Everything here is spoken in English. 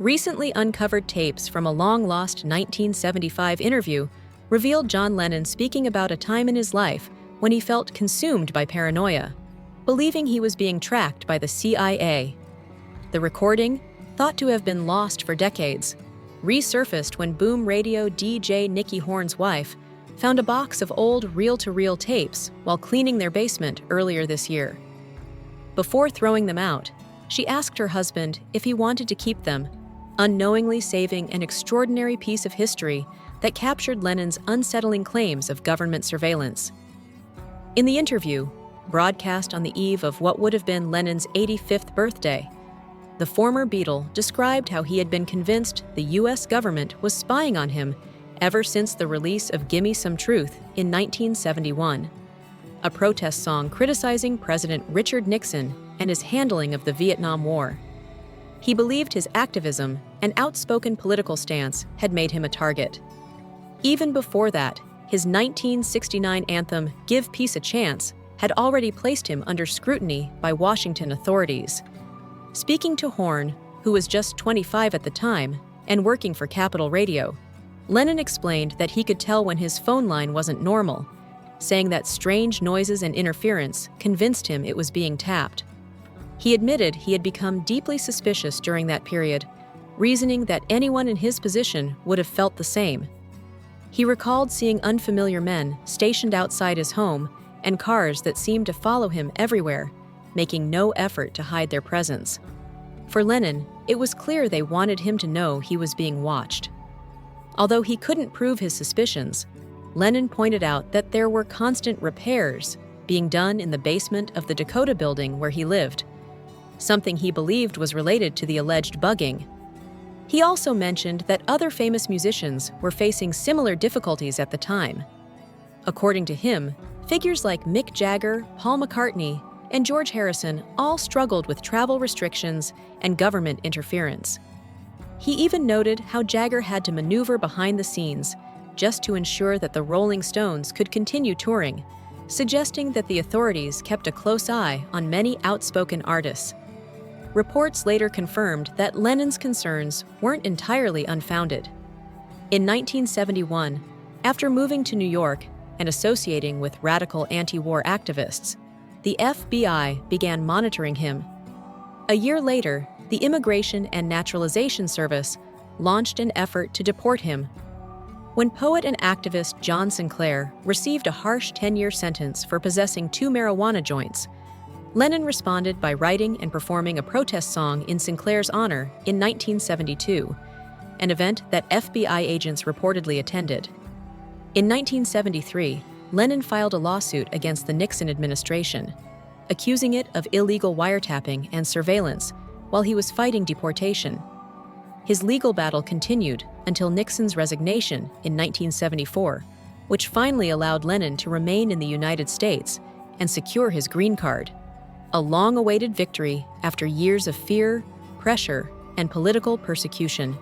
Recently uncovered tapes from a long-lost 1975 interview revealed John Lennon speaking about a time in his life when he felt consumed by paranoia, believing he was being tracked by the CIA. The recording, thought to have been lost for decades, resurfaced when boom radio DJ Nicky Horne's wife found a box of old reel-to-reel tapes while cleaning their basement earlier this year. Before throwing them out, she asked her husband if he wanted to keep them, unknowingly saving an extraordinary piece of history that captured Lennon's unsettling claims of government surveillance. In the interview, broadcast on the eve of what would have been Lennon's 85th birthday, the former Beatle described how he had been convinced the U.S. government was spying on him ever since the release of Gimme Some Truth in 1971, a protest song criticizing President Richard Nixon and his handling of the Vietnam War. He believed his activism and outspoken political stance had made him a target. Even before that, his 1969 anthem, Give Peace a Chance, had already placed him under scrutiny by Washington authorities. Speaking to Horne, who was just 25 at the time and working for Capitol Radio, Lennon explained that he could tell when his phone line wasn't normal, saying that strange noises and interference convinced him it was being tapped. He admitted he had become deeply suspicious during that period, reasoning that anyone in his position would have felt the same. He recalled seeing unfamiliar men stationed outside his home and cars that seemed to follow him everywhere, making no effort to hide their presence. For Lennon, it was clear they wanted him to know he was being watched. Although he couldn't prove his suspicions, Lennon pointed out that there were constant repairs being done in the basement of the Dakota building where he lived, something he believed was related to the alleged bugging. He also mentioned that other famous musicians were facing similar difficulties at the time. According to him, figures like Mick Jagger, Paul McCartney, and George Harrison all struggled with travel restrictions and government interference. He even noted how Jagger had to maneuver behind the scenes just to ensure that the Rolling Stones could continue touring, suggesting that the authorities kept a close eye on many outspoken artists. Reports later confirmed that Lennon's concerns weren't entirely unfounded. In 1971, after moving to New York and associating with radical anti-war activists, the FBI began monitoring him. A year later, the Immigration and Naturalization Service launched an effort to deport him. When poet and activist John Sinclair received a harsh 10-year sentence for possessing 2 marijuana joints, Lennon responded by writing and performing a protest song in Sinclair's honor in 1972, an event that FBI agents reportedly attended. In 1973, Lennon filed a lawsuit against the Nixon administration, accusing it of illegal wiretapping and surveillance while he was fighting deportation. His legal battle continued until Nixon's resignation in 1974, which finally allowed Lennon to remain in the United States and secure his green card, a long-awaited victory after years of fear, pressure, and political persecution.